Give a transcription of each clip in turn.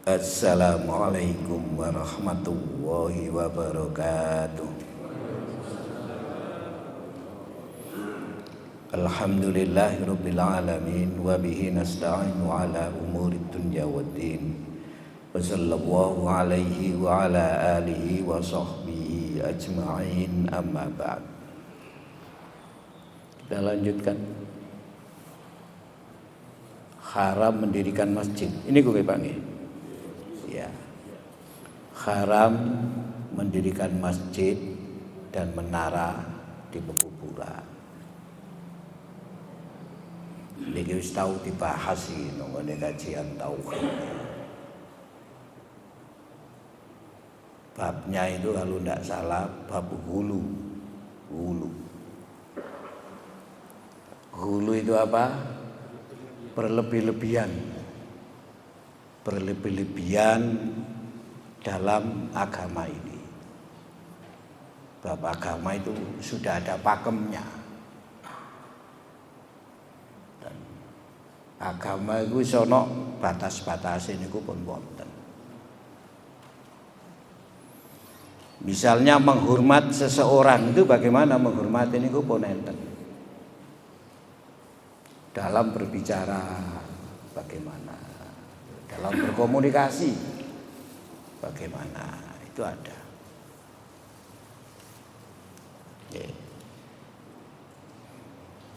Assalamualaikum warahmatullahi wabarakatuh. Alhamdulillahirabbil alamin wa bihi nasta'inu ala umurid dunya waddin. Wa sallallahu alaihi wa ala alihi wa sahbihi ajma'in, amma ba'd. Kita lanjutkan. Haram mendirikan masjid. Ini gue panggil. Ya, haram mendirikan masjid dan menara di pekuburan. Ini wis tahu dibahas iki nang kajian tauhid. Babnya itu kalau tidak salah bab hulu. Hulu itu apa? Berlebih-lebihan dalam agama ini. Bab agama itu sudah ada pakemnya. Dan agama itu sono batas-batas ini pun wonten. Misalnya menghormat seseorang itu bagaimana menghormati ini pun enten. Dalam berbicara bagaimana, dalam berkomunikasi bagaimana, itu ada. Ya.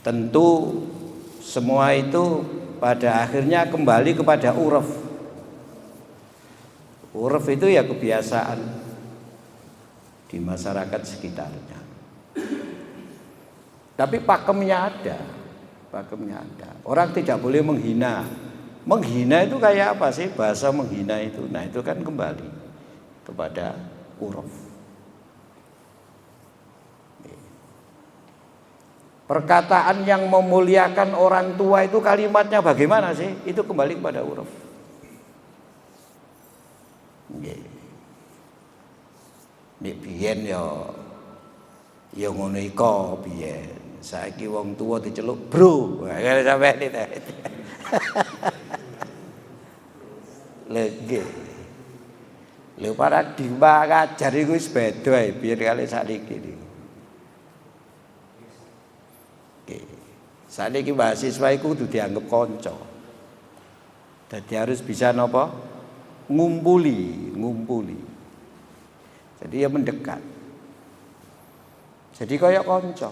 Tentu semua itu pada akhirnya kembali kepada uruf. Uruf itu ya kebiasaan di masyarakat sekitarnya. Tapi pakemnya ada. Orang tidak boleh menghina. Menghina itu kayak apa sih? Bahasa menghina itu. Nah, itu kan kembali kepada uruf. Perkataan yang memuliakan orang tua itu kalimatnya bagaimana sih? Itu kembali kepada uruf. Nek biyen ya ngono iko biyen. Saiki wong tua diceluk bro. Wah, kene sampean iki. Lege. Lho paradigma ngajar iku wis beda ae biyen kali sakniki niku. Nggih. Sakniki mahasiswa iku kudu dianggep kanca. Dadi harus bisa napa? Ngumpuli. Jadi ya mendekat. Jadi kaya kanca.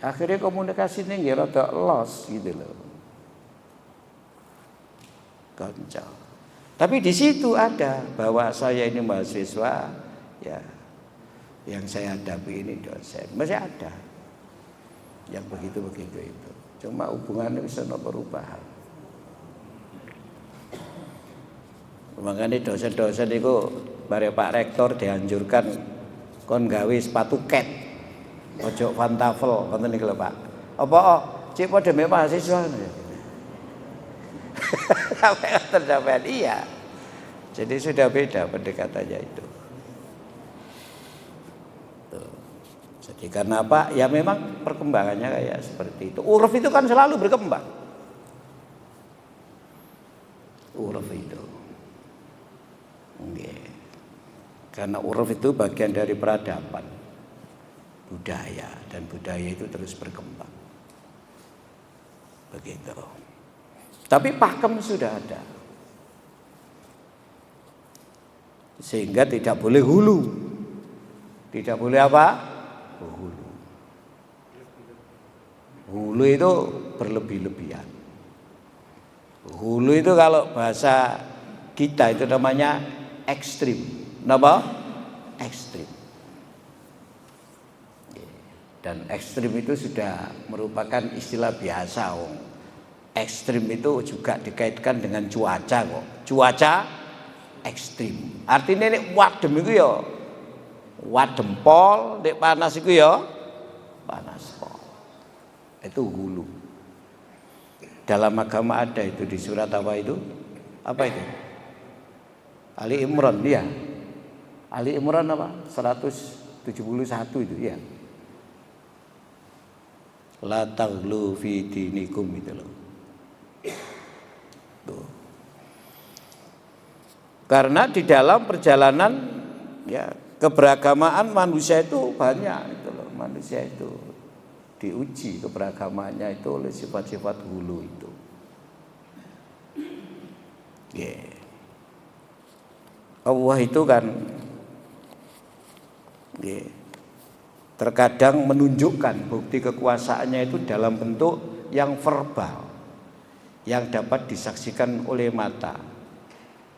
Akhirnya komunikasi ini nggak rada los gitu loh, kanca. Tapi di situ ada bahwa saya ini mahasiswa, ya, yang saya hadapi ini dosen, masih ada yang begitu itu. Cuma hubungannya bisa perubahan. Makanya dosen-dosen itu, bare Pak Rektor dianjurkan kon gawe sepatu ket. Ojo pantafel, ngoten niku lho Pak. Apa cek padha mek mahasiswa. Sampai iya. Jadi sudah beda pendekatannya itu. Tuh. Jadi karena apa? Ya memang perkembangannya kayak seperti itu. Uruf itu kan selalu berkembang. Uruf itu. Okay. Karena uruf itu bagian dari peradaban. Budaya, dan budaya itu terus berkembang. Begitu. Tapi pakem sudah ada. Sehingga tidak boleh hulu. Tidak boleh apa? Hulu. Hulu itu berlebih-lebihan. Hulu itu kalau bahasa kita itu namanya ekstrim. Napa? Ekstrim. Dan ekstrim itu sudah merupakan istilah biasa. Ekstrim itu juga dikaitkan dengan cuaca kok. Cuaca ekstrim. Artinya nek wadem itu ya wadem pol, nek panas itu ya panas pol. Itu hulu. Dalam agama ada itu di surat apa itu? Apa itu? Ali Imran dia. Ali Imran apa? 171 itu ya. La taghlu fi dinikum itu loh. Tuh. Karena di dalam perjalanan ya keberagamaan manusia itu banyak itu loh. Manusia itu diuji keberagamaannya itu oleh sifat-sifat hulu itu. Yeah. Allah itu kan terkadang menunjukkan bukti kekuasaannya itu dalam bentuk yang verbal, yang dapat disaksikan oleh mata,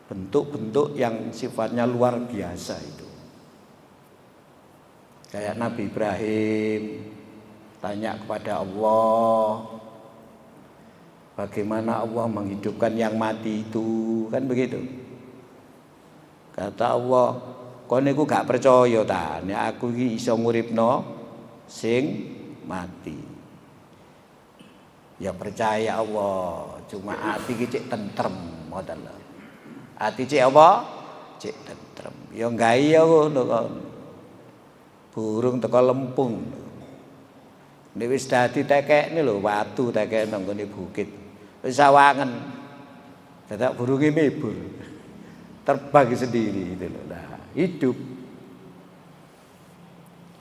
bentuk-bentuk yang sifatnya luar biasa itu. Kayak Nabi Ibrahim tanya kepada Allah, bagaimana Allah menghidupkan yang mati itu, kan begitu. Kata Allah, kowe niku gak percaya ta, nek aku iki iso nguripno sing mati. Ya percaya Allah, cuma ati iki cek tentrem ngoten lho. Ati cek apa? Cek tentrem. Ya gawe ya ngono kok. Burung teko lempung. Nek wis dadi tekekne lho, watu tekek nang ngene bukit. Wis sawangen. Dadak burunge mebur. Terbang sendiri itu loh. Nah, hidup.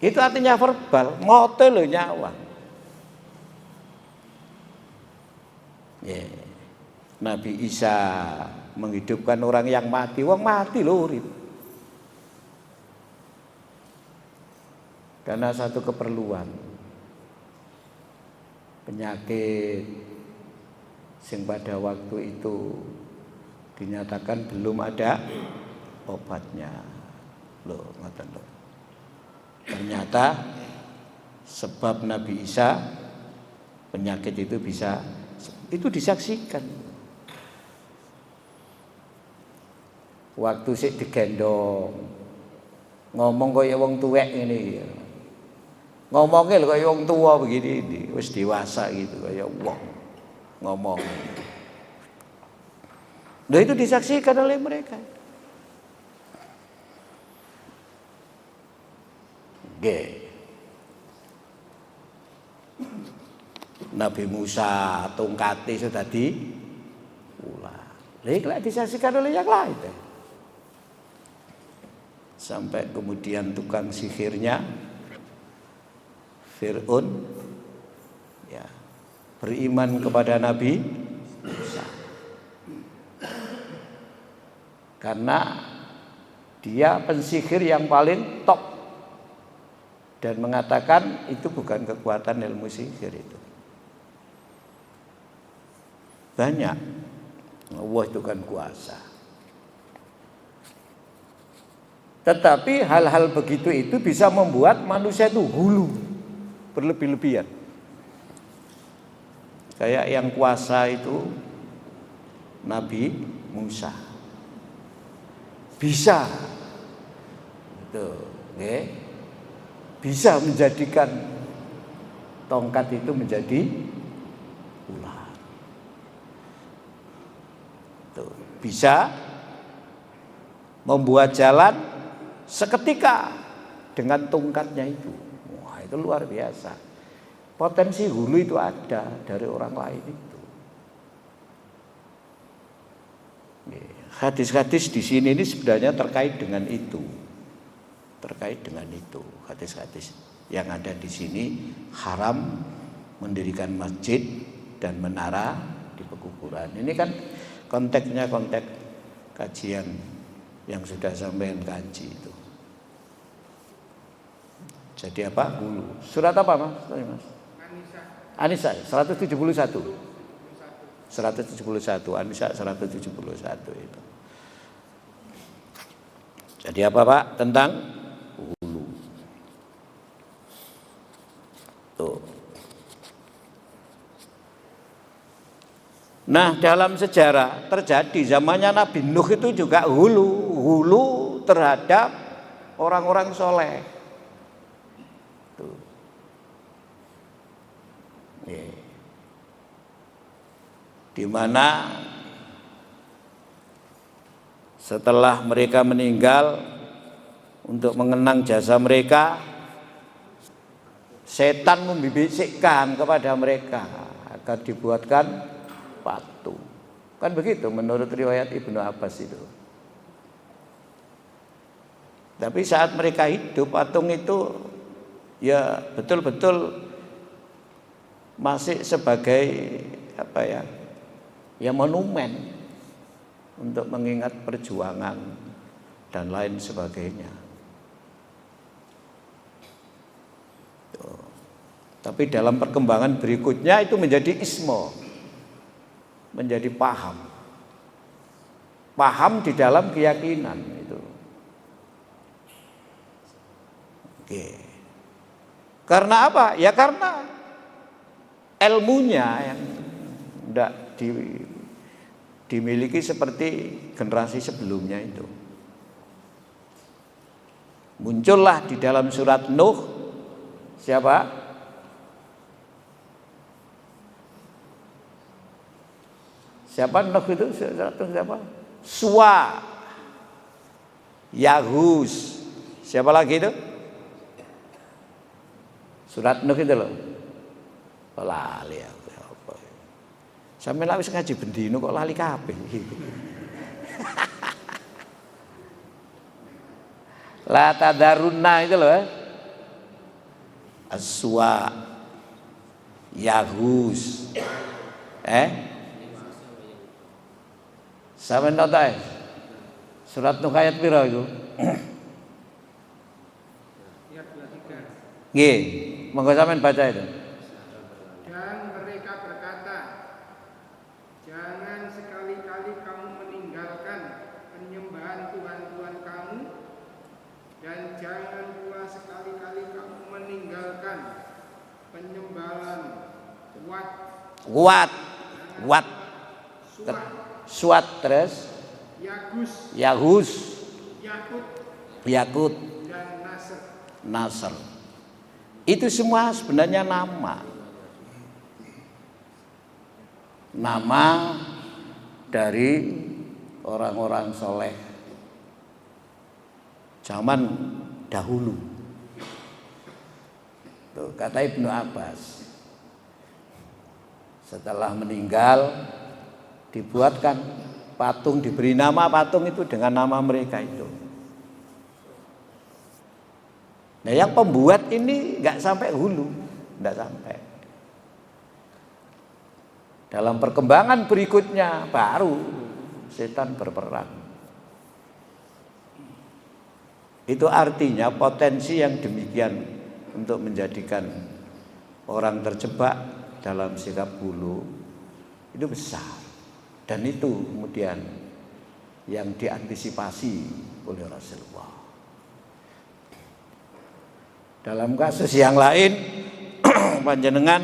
Itu artinya verbal, ngote loh nyawa. Yeah. Nabi Isa menghidupkan orang yang mati, wong mati loh urip. Karena satu keperluan. Penyakit sing pada waktu itu dinyatakan belum ada obatnya. Loh, ngoten loh. Ternyata sebab Nabi Isa penyakit itu bisa itu disaksikan. Waktu sik digendong ngomong kaya wong tuwek ngene. Ngomongnya lho kaya wong tua begini, wis dewasa gitu kaya wong ngomong. Nah itu disaksikan oleh mereka. Nabi Musa tongkate sudah diulah. Lah disaksikan oleh yang lain. Sampai kemudian tukang sihirnya Fir'aun ya beriman kepada Nabi Musa. Karena dia pensihir yang paling top dan mengatakan itu bukan kekuatan ilmu sihir itu. Banyak. Allah itu kan kuasa. Tetapi hal-hal begitu itu bisa membuat manusia itu hulu, berlebih-lebihan. Kayak yang kuasa itu Nabi Musa. Bisa. Tuh, okay. Bisa menjadikan tongkat itu menjadi ular. Tuh, bisa membuat jalan seketika dengan tongkatnya itu. Wah, itu luar biasa. Potensi hulu itu ada dari orang lain itu. Hadis-hadis di sini ini sebenarnya terkait dengan itu. Terkait dengan itu, hadis-hadis yang ada di sini haram mendirikan masjid dan menara di pekuburan. Ini kan konteksnya konteks kajian yang sudah sampai kaji itu. Jadi apa? Hulu. Surat apa Mas? An-Nisa 171. 171 An-Nisa 171 itu. Jadi apa Pak? Tentang hulu. Tuh. Nah, dalam sejarah terjadi zamannya Nabi Nuh itu juga hulu terhadap orang-orang soleh. Tuh. Di mana setelah mereka meninggal, untuk mengenang jasa mereka, setan membisikkan kepada mereka agar dibuatkan patung. Kan begitu menurut riwayat Ibnu Abbas itu. Tapi saat mereka hidup, patung itu ya betul-betul masih sebagai apa ya? Ya monumen untuk mengingat perjuangan dan lain sebagainya. Tapi dalam perkembangan berikutnya itu menjadi ismo, menjadi paham. Paham di dalam keyakinan itu. Oke. Karena apa? Ya karena ilmunya yang tidak dimiliki seperti generasi sebelumnya itu. Muncullah di dalam surat Nuh siapa? Siapa Nuh itu? Siapa? Suwa, Yahus. Siapa lagi itu? Surat Nuh itu loh. Lali aku apa. Sampe lak wis ngaji bendino kok lali kabeh. La tadarunna itu loh. Aswa, Yahus. Sampeyan nonton surat Nuh ayat pira itu? Ayat 23. Nggih, monggo sampeyan baca itu. Dan mereka berkata, jangan sekali-kali kamu meninggalkan penyembahan Tuhan-Tuhan kamu, dan jangan pula sekali-kali kamu meninggalkan penyembahan Wat, Suat terus Yahus, Yakut, dan Nasr. Itu semua sebenarnya nama dari orang-orang soleh zaman dahulu. Tuh, kata Ibnu Abbas, setelah meninggal dibuatkan patung, diberi nama patung itu dengan nama mereka itu. Nah, yang pembuat ini nggak sampai hulu, nggak sampai. Dalam perkembangan berikutnya baru setan berperan. Itu artinya potensi yang demikian untuk menjadikan orang terjebak dalam sikap hulu itu besar. Dan itu kemudian yang diantisipasi oleh Rasulullah. Dalam kasus yang lain panjenengan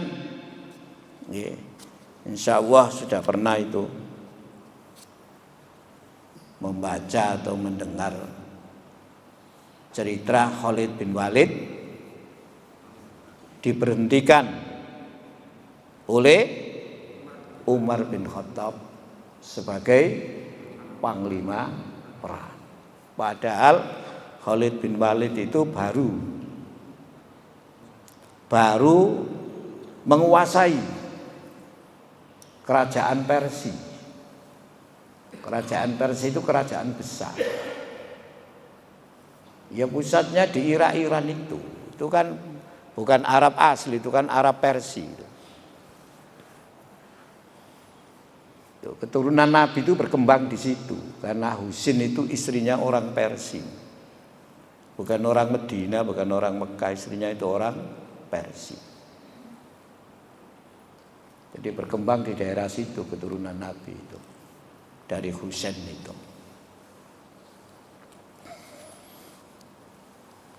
insya Allah sudah pernah itu membaca atau mendengar cerita Khalid bin Walid diberhentikan oleh Umar bin Khattab sebagai panglima perang. Padahal Khalid bin Walid itu baru menguasai kerajaan Persia. Kerajaan Persia itu kerajaan besar. Ya pusatnya di Iran itu. Itu kan bukan Arab asli, itu kan Arab Persia. Keturunan Nabi itu berkembang di situ karena Husin itu istrinya orang Persia. Bukan orang Medina, bukan orang Mekah, istrinya itu orang Persia. Jadi berkembang di daerah situ keturunan Nabi itu. Dari Husain itu.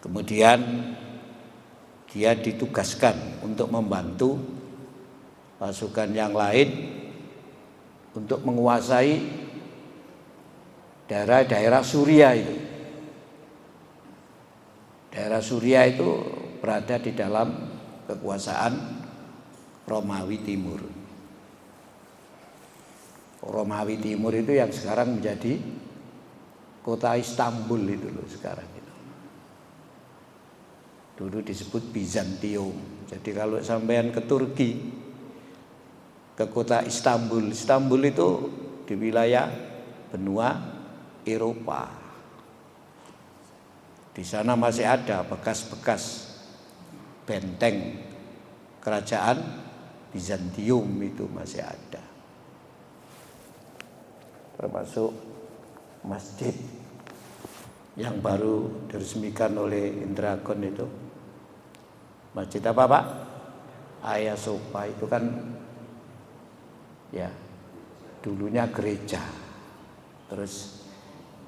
Kemudian dia ditugaskan untuk membantu pasukan yang lain untuk menguasai daerah-daerah Suria itu. Daerah Suria itu berada di dalam kekuasaan Romawi Timur. Romawi Timur itu yang sekarang menjadi kota Istanbul itu loh sekarang itu. Dulu disebut Bizantium. Jadi kalau sampean ke Turki, ke kota Istanbul. Istanbul itu di wilayah benua Eropa. Di Di sana masih ada bekas-bekas benteng kerajaan Bizantium, itu masih ada. Termasuk masjid yang baru diresmikan oleh Indragon itu. Masjid apa Pak? Hagia Sophia itu kan ya dulunya gereja, terus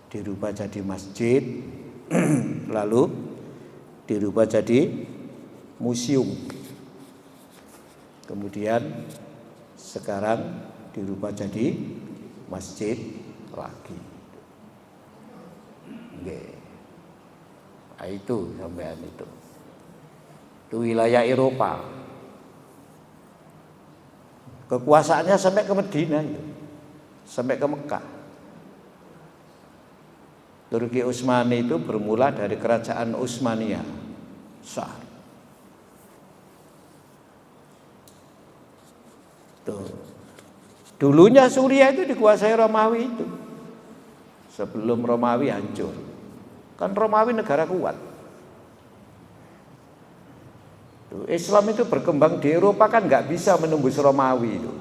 dirubah jadi masjid, lalu dirubah jadi museum, kemudian sekarang dirubah jadi masjid lagi. Nah, itu sampean itu wilayah Eropa. Kekuasaannya sampai ke Medina itu, sampai ke Mekah. Turki Utsmani itu bermula dari kerajaan Utsmania, Shah. Tuh. Dulunya Suriah itu dikuasai Romawi itu. Sebelum Romawi hancur. Kan Romawi negara kuat. Tuh, Islam itu berkembang di Eropa kan nggak bisa menembus Romawi itu.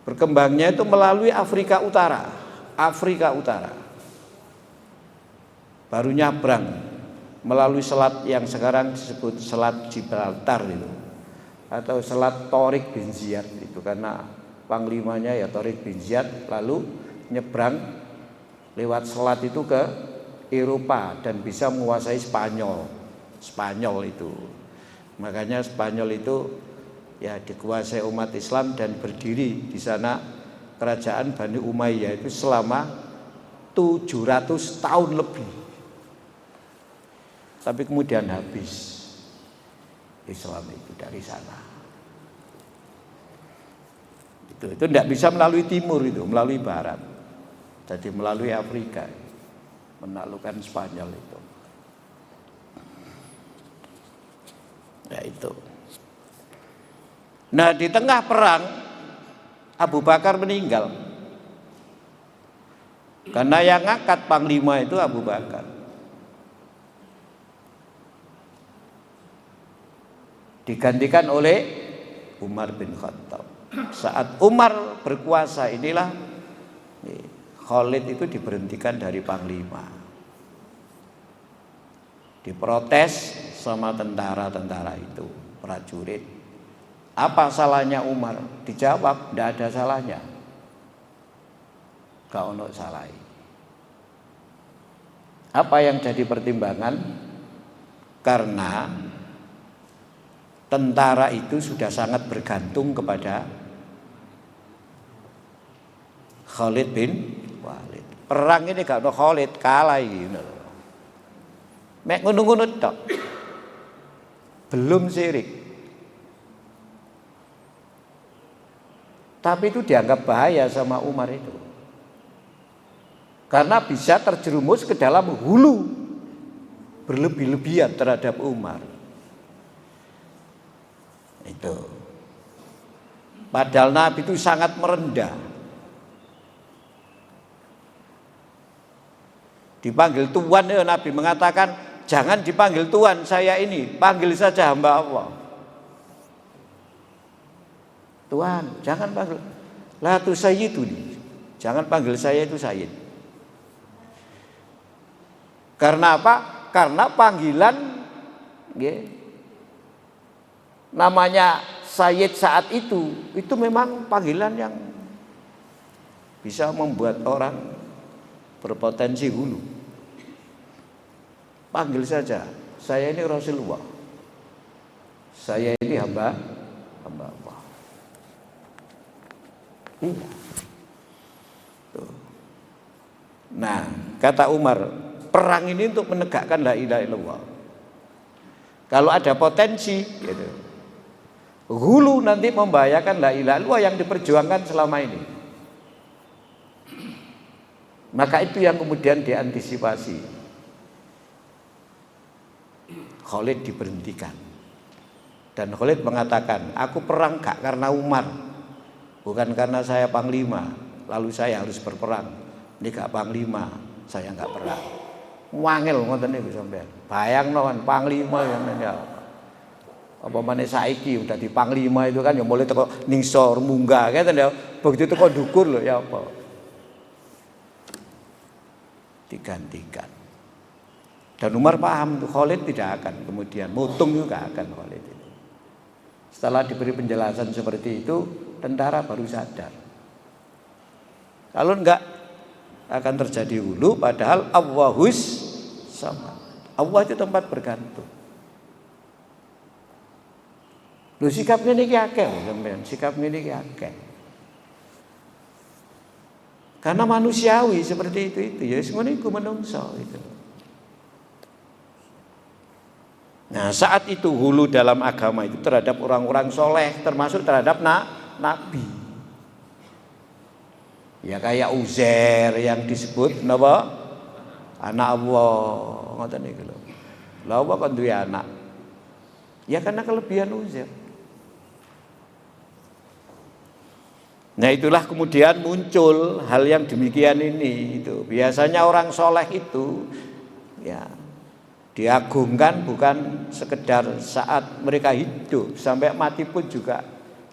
Berkembangnya itu melalui Afrika Utara. Afrika Utara. Baru nyabrang melalui selat yang sekarang disebut Selat Gibraltar itu. Atau Selat Tariq bin Ziyad itu, karena panglimanya ya Tariq bin Ziyad, lalu nyebrang lewat selat itu ke Eropa dan bisa menguasai Spanyol itu. Makanya Spanyol itu ya dikuasai umat Islam dan berdiri di sana kerajaan Bani Umayyah itu selama 700 tahun lebih. Tapi kemudian habis Islam itu dari sana. Itu tidak bisa melalui timur itu, melalui barat. Jadi melalui Afrika menaklukkan Spanyol itu. Ya itu. Nah, di tengah perang Abu Bakar meninggal. Karena yang ngangkat panglima itu Abu Bakar. Digantikan oleh Umar bin Khattab. Saat Umar berkuasa inilah Khalid itu diberhentikan dari panglima. Diprotes sama tentara-tentara itu, prajurit. Apa salahnya Umar? Dijawab, tidak ada salahnya. Gak ono salah. Apa yang jadi pertimbangan? Karena tentara itu sudah sangat bergantung kepada Khalid bin Walid. Perang ini gak ono Khalid, kalah iki. Mek ngono-ngono tok. Belum sirik. Tapi itu dianggap bahaya sama Umar itu. Karena bisa terjerumus ke dalam hulu berlebih-lebihan terhadap Umar. Itu. Padahal Nabi itu sangat merendah. Dipanggil Tuhan, ya Nabi mengatakan, jangan dipanggil Tuhan saya ini, panggil saja hamba Allah. Tuhan, jangan panggil la tu sayyiduni. Jangan panggil saya itu sayyid. Karena apa? Karena panggilan namanya sayyid saat itu memang panggilan yang bisa membuat orang berpotensi hulu. Panggil saja, saya ini Rasulullah. Saya ini hamba Allah. Iya. Tuh. Nah, kata Umar, perang ini untuk menegakkan la ilaha illallah. Kalau ada potensi gitu, hulu nanti membahayakan la ilaha illallah yang diperjuangkan selama ini. Maka itu yang kemudian diantisipasi. Khalid diberhentikan. Dan Khalid mengatakan, aku perang gak karena Umar, bukan karena saya panglima, lalu saya harus berperang. Ini gak panglima, saya gak perang. Wangil ngoten niku sampean. Bayangno kan panglima ya. Apa meneh saiki udah di panglima itu kan ya mulai teko ningsor munggah ngeten ya. Begitu teko dukur lho ya apa. Digantikan. Dan Umar paham Khalid tidak akan kemudian mutung juga akan Khalid itu. Setelah diberi penjelasan seperti itu, tentara baru sadar. Kalau enggak akan terjadi hulu padahal Allahus sama. Allah itu tempat bergantung. Lho sikapnya niki akeh sampean, sikapnya niki akeh. Karena manusiawi seperti itu ya semono iku menungso itu. Nah, saat itu hulu dalam agama itu terhadap orang-orang soleh, termasuk terhadap nabi. Ya kayak Uzair yang disebut napa? Anak Allah, ngoten niku lho. Lha apa kok duwe anak? Ya karena kelebihan Uzair. Nah itulah kemudian muncul hal yang demikian ini itu. Biasanya orang soleh itu ya diagungkan bukan sekedar saat mereka hidup, sampai mati pun juga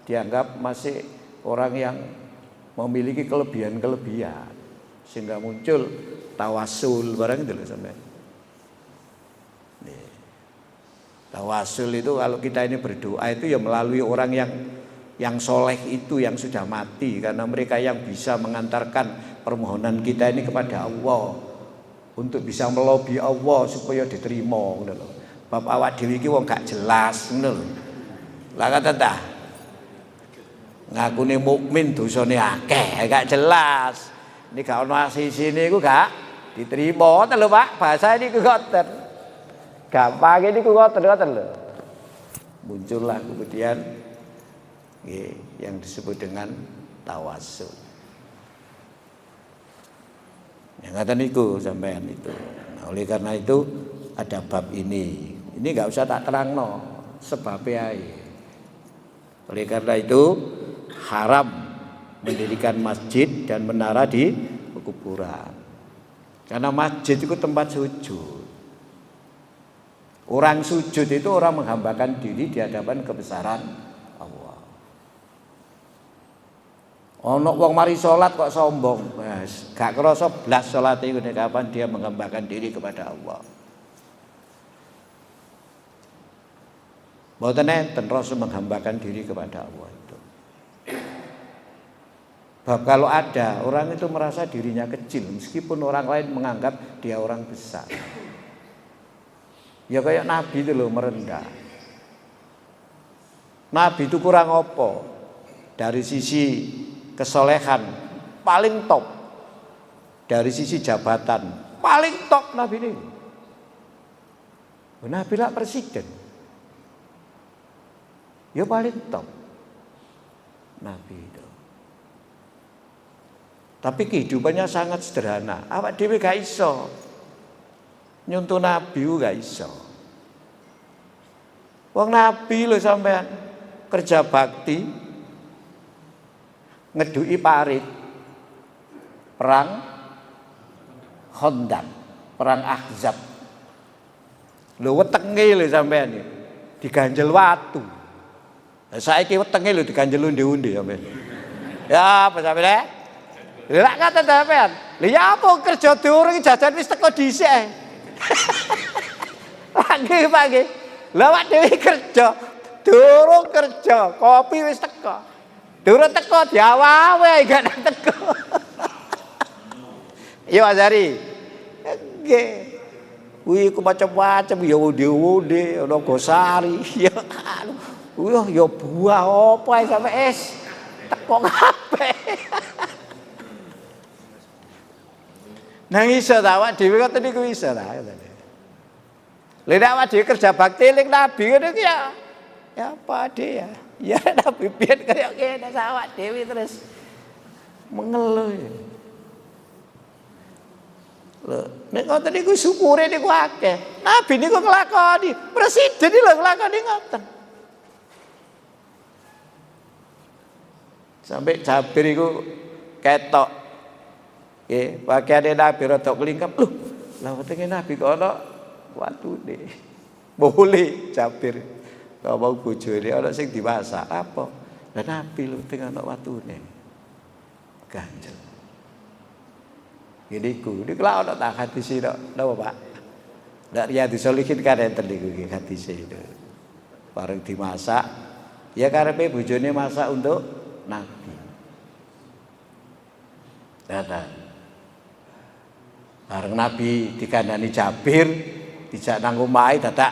dianggap masih orang yang memiliki kelebihan-kelebihan, sehingga muncul tawasul barang itu loh sampai. Tawasul itu kalau kita ini berdoa itu ya melalui orang yang soleh itu yang sudah mati, karena mereka yang bisa mengantarkan permohonan kita ini kepada Allah untuk bisa melobi Allah supaya diterima ngono lho. Bab awak dhewe iki wong gak jelas ngono lho. Lah kata ta ngakune mukmin dosane akeh gak jelas. Ini gak ono asisine iku gak diterima ngoten lho Pak. Bahasa ini ngoten. Gampang ini ngoten lho. Muncullah kemudian yang disebut dengan tawasul. Yang kata niku sampean itu. Nah, oleh karena itu ada bab ini. Ini nggak usah tak terangno sebabnya. Oleh karena itu haram mendirikan masjid dan menara di kuburan. Karena masjid itu tempat sujud. Orang sujud itu orang menghambakan diri di hadapan kebesaran Allah. Ono wong mari salat kok sombong, Mas. Gak kerasa blas salate iku nek kapan dia menghambakan diri kepada Allah. Mboten enten rasa menghambakan diri kepada Allah itu. Bab kalau ada orang itu merasa dirinya kecil meskipun orang lain menganggap dia orang besar. Ya kayak Nabi itu loh merendah. Nabi itu kurang apa? Dari sisi kesolehan paling top, dari sisi jabatan paling top Nabi ini. Nabi lah presiden, ya paling top Nabi itu. Tapi kehidupannya sangat sederhana. Awak dhewe gak iso nyuntuh Nabi gak iso. Wong Nabi lho sampean kerja bakti ngeduki parit perang Khandaq, perang Ahzab. Lho wetenge lho sampean iki diganjel watu. Lah saiki wetenge lho diganjel unde-unde sampean. Ya apa sampean? Lah kata sampean. Lha ya apa kerja durung jajan wis teko dhisik. Lagi pagi. Lah awak dhewe kerja durung kerja, kopi wis teko. Durung teko diawawe gak teko. Iya Azari. Nggih. Kuwi ku macam-macam ya wonde-wonde, ana gosari, ya ya buah apa ae sampe es teko kabeh. Nang iso ta awak dhewe kok niku iso ta. Lha nek awak dhewe kerja bakti ning Nabi ngono iki ya apa dia? Ya Nabi pian kaya kene awak dhewe terus mengeluh. Lho, nek ngoten niku syukure niku akeh. Nabi niku nglakoni, presiden iki lho nglakoni ngoten. Sampai Jabir iku ketok. Nggih, pakaiane Nabi rada klingkep. Lho, Lah wetenge Nabi kok ana watune. Boleh Jabir ngomong bojone ana sing diwasak apa? Lah Nabi lho teng ana watune. Ganjel. Ngene iku. Niku lak ana tak hadis iki napa Pak? Ndak Riyadhus Shalihin kan enten niku hadis itu. Bareng dimasak ya karepe bojone masak untuk Nabi. Datang. Bareng Nabi dikandani Jabir, dijak nang omahe dadak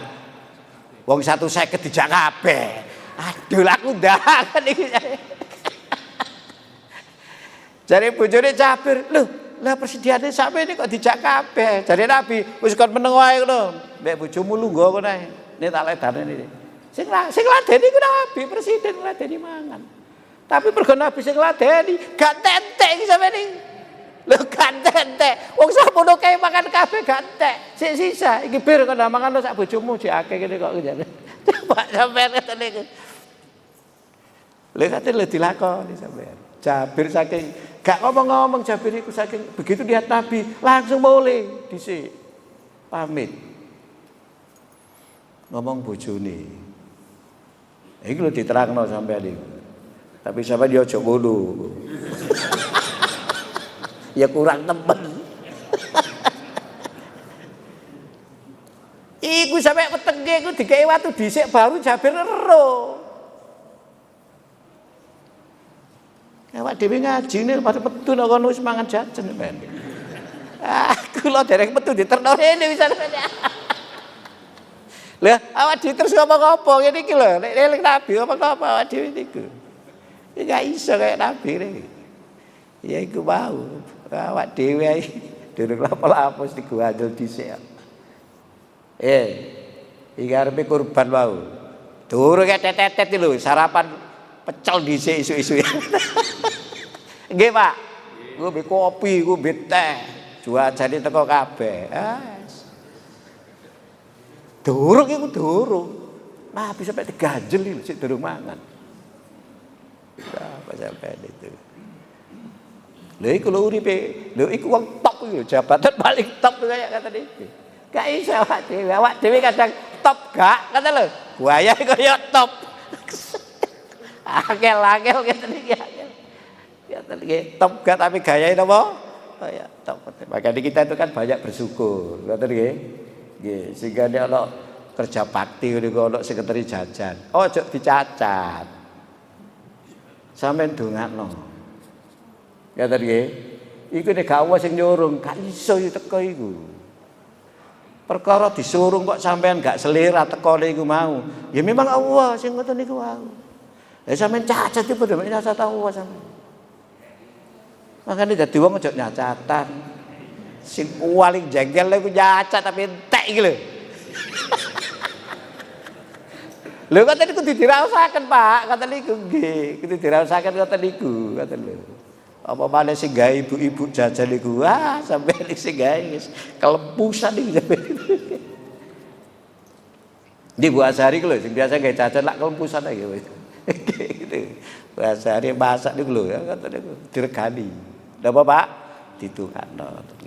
wong 150 dijak kabeh. Aduh aku ndak iki. Jare bojone Jabir, "Lho, lah persediaane sampe ini kok dijak kabeh." Jare Nabi, "Wis kon meneng wae ngono. Mbek bojomu lungguh kono ae. Nek tak ledane iki." Sing ladeni ku Nabi, presiden ladeni mangan. Tapi mergo Nabi sing ladeni, gak tentek iki sampeyan iki. Lho gak tentek. Wong samono kae makan kabeh gak entek. Sik sisa iki bir kok mangan sak bojomu jek akeh kene kok jane. Coba sampeyan ngeten iki. Lha kate lho dilakoni sampeyan. Jabir saking gak ngomong-ngomong Jabir iku saking begitu lihat Nabi langsung mulai dhisik pamit. Ngomong bojone. Iki lho diterangno sampeyan iki. Tapi sampeyan yo aja ngono. Ya kurang temen. Iku sampe wetenge iku dikei watu dhisik baru Jabir ero. Awak dhewe ngajine pada metu nek kono wis mangan jajan men. Kula dereng metu diterno rene wis sampeyan. Lah awak dhewe terus ngomong apa ngene iki lho, nek eling Nabi ngomong apa awak dhewe niku. Ya gak iso kaya Nabi iki. Ya iku mau. Awak dhewe ae durung lapo-lapo wis digandel dhisik. Iki arepe kurban wau. Durung tetet lho sarapan pecel dhisik isuk-isuk. Nggih, Pak. Ngombe kopi, ngombe teh. Cuacane teko kabeh. Durung iku durung. Nabi sampai diganjel lho sik durung mangan. Apa sampean itu. Lha iku lho uripe, lho iku wong top iki lho, jabatan paling top kaya kata iki. Gak iso awak dhewe kadang top gak, kata lho. Buaya kaya top. Angel ngeten iki. Ngeten iki top gak tapi gayae napa? Kaya top. Makanya kita itu kan banyak bersyukur, ngoten nggih. Nggih, sehingga nek ana kerja bakti niku ana sekretari jajan. Ojo dicacat. Sampeyan dongakno. Ngoten nggih. Iku nek gak Allah sing nyurung, gak iso teko iku. Perkara disurung kok sampean gak selera teko niku mau. Ya memang Allah sing ngoten niku wae. Lah sampean cacat iki padha mek cacat Allah sampean. Makane dadi wong aja nyacatan. Sing paling jengkel iku nyacat tapi entek iki lho. Lho kok tadi kudu diraosaken, Pak. Kata niku nggih, kudu diraosaken kata niku, kata lho. Apa maneh sing gawe ibu-ibu jajan niku, sampeyan sing gawe wis kelempusan iki sampeyan. Di Bu Asari ku lho sing biasa gawe jajan lak kelempusan ae wis. Gitu. Bu Asari masak niku lho, kata niku diregani. Lha apa, Pak? Ditungakno.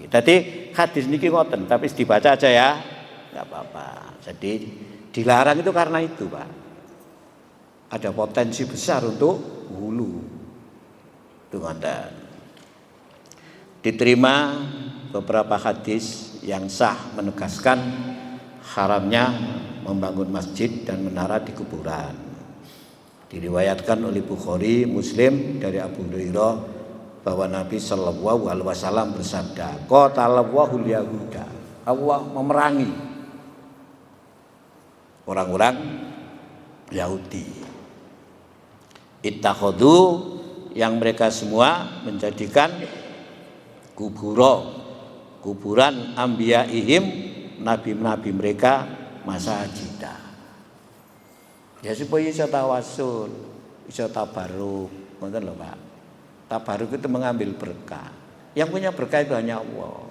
Dadi hadis niki ngoten, tapi dibaca aja ya. Enggak apa-apa. Jadi dilarang itu karena itu, Pak. Ada potensi besar untuk hulu. Itu ngoten. Diterima beberapa hadis yang sah menegaskan haramnya membangun masjid dan menara di kuburan. Diriwayatkan oleh Bukhari, Muslim dari Abu Hurairah bahwa Nabi Shallallahu Alaihi Wasallam bersabda, "Qatalallahul yahuda." Allah memerangi orang-orang Yahudi. Ittakhadhu, yang mereka semua menjadikan kuburan anbiyaihim, nabi-nabi mereka, masajida. Ya supaya bisa tawasul, bisa tabaruk, ngoten lho, Pak. Tabaruk itu mengambil berkah. Yang punya berkah itu hanya Allah.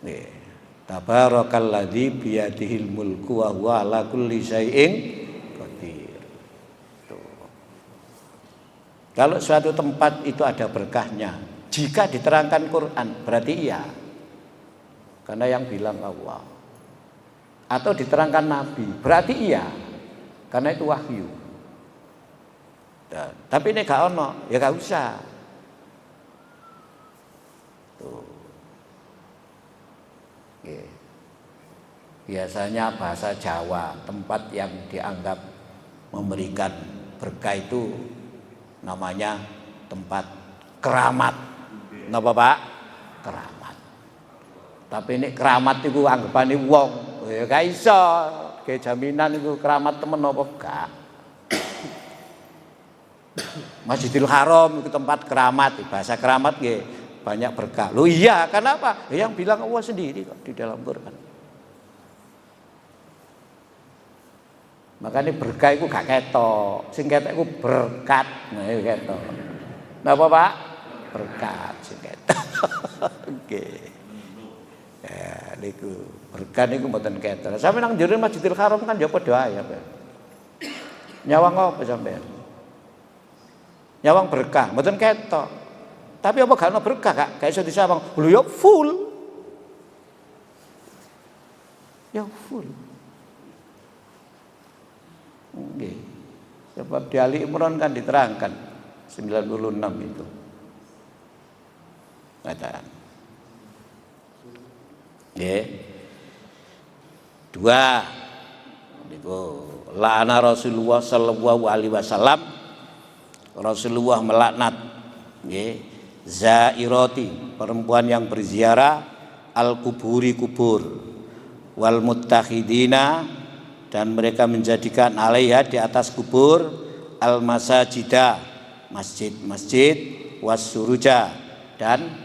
Nih, tabarakalladzi biyadihil mulku wa huwa ala kulli syai'in qadir. Tuh. Kalau suatu tempat itu ada berkahnya, Jika diterangkan Quran berarti iya, karena yang bilang Allah. Atau diterangkan Nabi berarti iya, karena itu wahyu. Tapi ini gak ono, ya gak usah. Tuh. Oke. Biasanya bahasa Jawa, tempat yang dianggap memberikan berkah itu namanya tempat keramat. Napa Pak? Keramat. Tapi ini keramat itu anggapane wong, ya gak iso. Kayak jaminan itu keramat temen apa gak? Masjidil Haram itu tempat keramat, bahasa keramat nggih banyak berkah. Loh iya, kenapa? Yang bilang Allah sendiri kok di dalam Quran. Makanya berkah itu gak ketok, sing ketok itu berkat. Nah, itu ketok. Napa Pak? Berkat sing ketok. Oke. Ya, niku berkah niku mboten ketok. Sampe nang jero Masjidil Haram kan ya padha ae ya. Nyawang apa sampean? Nyawang berkah, mboten ketok. Tapi apa gak ono berkah Kak? Gak iso disawang. Lho ya full. Ya full. Nggih. Sebab di Ali Imran kan diterangkan 96 itu. Katakan. Nggih. 2. Niku la'ana Rasulullah sallallahu alaihi wasallam. Rasulullah melaknat nggih zairati, perempuan yang berziarah, al-kuburi, kubur, wal muttakhidina, dan mereka menjadikan alaiha, di atas kubur, al-masajida, masjid-masjid, was-suruja, dan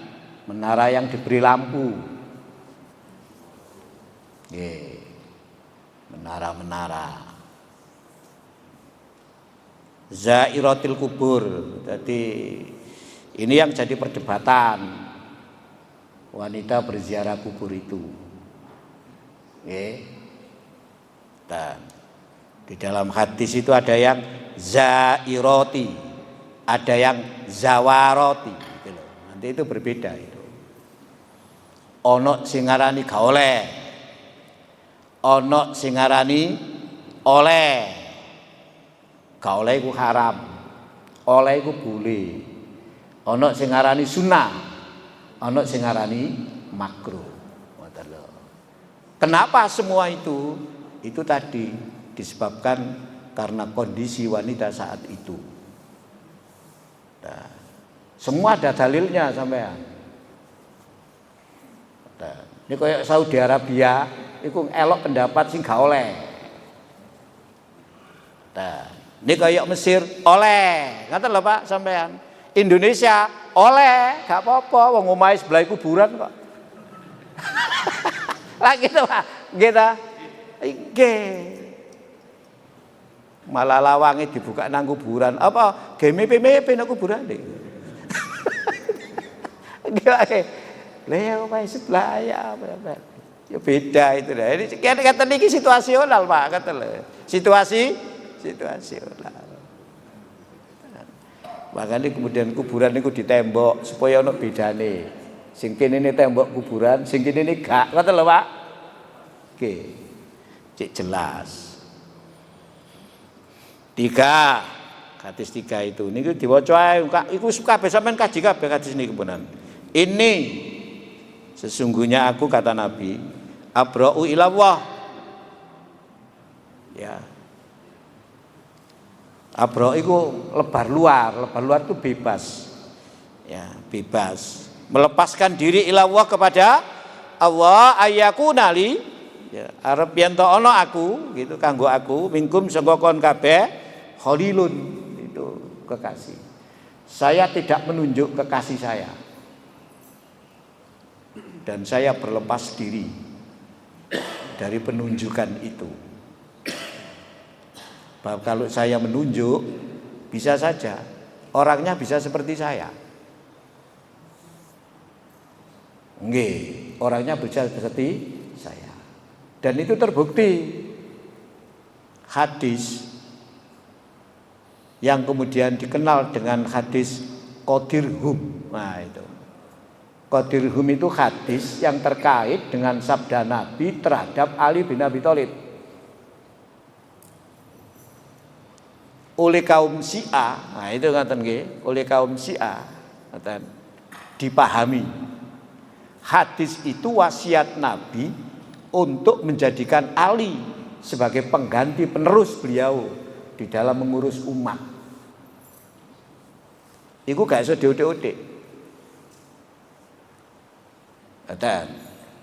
menara yang diberi lampu. Nggih. Menara-menara. Zairatil kubur. Jadi ini yang jadi perdebatan, wanita berziarah kubur itu. Dan di dalam hadis itu ada yang zairoti, ada yang zawaroti gitu loh. Nanti itu berbeda itu. Ono sing ngarani gak oleh, ono sing ngarani oleh. Gak oleh iku haram, oleh iku boleh. Ana sing ngarani sunah, ana sing ngarani makruh. Kenapa semua itu? Itu tadi disebabkan karena kondisi wanita saat itu. Nah, semua ada dalilnya sampean. Nah, ini kayak Saudi Arabia, iku elok pendapat sing gak oleh. Nah, ini kayak Mesir oleh, ngaten lho Pak sampean. Indonesia oleh, gak apa-apa, wong omahe sebelah kuburan kok. Lah gitu Pak, gitu. Nggih. Malah lawange dibuka nang kuburan. Apa gemepe-mepe nang kuburan iki. Nggih. Lah ya omahe sebelah ya apa. Ya beda itu dah. Ini kata niki situasional Pak, kata lho. Situasional. Makanya kemudian kuburan itu ditembok supaya ono bedane. Sing kene ini tembok kuburan, sing kene ini gak. Ngoten lho, Pak. Oke. Cek jelas. 3. Hadis 3 itu niku diwaca ae, iku suka kabeh sampean kaji kabeh hadis niku punan. Ini sesungguhnya aku, kata Nabi, abra'u ilallah. Ya. Abra itu lebar luar itu bebas. Ya, bebas. Melepaskan diri ilallah kepada Allah, ayakuna li, ya, arep yen to ana aku gitu kanggo aku, minkum sangga kon kabeh, khalilun, itu kekasih. Saya tidak menunjuk kekasih saya. Dan saya berlepas diri dari penunjukan itu. Bahwa kalau saya menunjuk, bisa saja orangnya bisa seperti saya. Nggih, orangnya bisa seperti saya. Dan itu terbukti. Hadis yang kemudian dikenal dengan hadis Qadirhum. Nah itu. Qadirhum itu hadis yang terkait dengan sabda Nabi terhadap Ali bin Abi Thalib. Oleh kaum Syiah, nah itu ngaten nggih, oleh kaum Syiah ngaten dipahami hadis itu wasiat Nabi untuk menjadikan Ali sebagai pengganti penerus beliau di dalam mengurus umat. Iku gak iso diotek-otek.